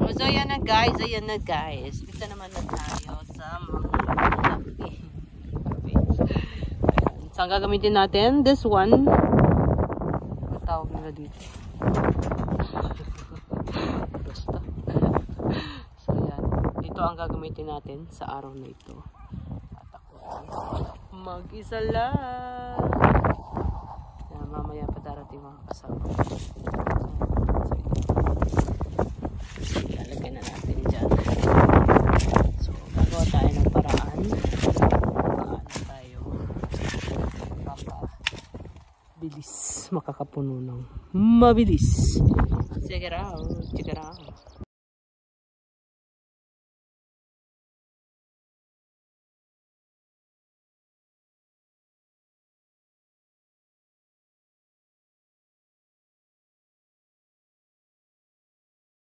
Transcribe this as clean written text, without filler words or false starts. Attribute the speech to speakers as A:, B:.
A: So ayan na guys. Dito naman na tayo sa mga so ang gagamitin natin, this one. Ano tawag nila dito? Basta. So ayan. Ito ang gagamitin natin sa araw na ito. At ako ay mag-isa lang. Yan, mamaya pa darating mga kasama. So ilalagay na natin dyan. So gagawa tayo ng paraan. Paano tayo bilis makakapuno ng mabilis. Check it out.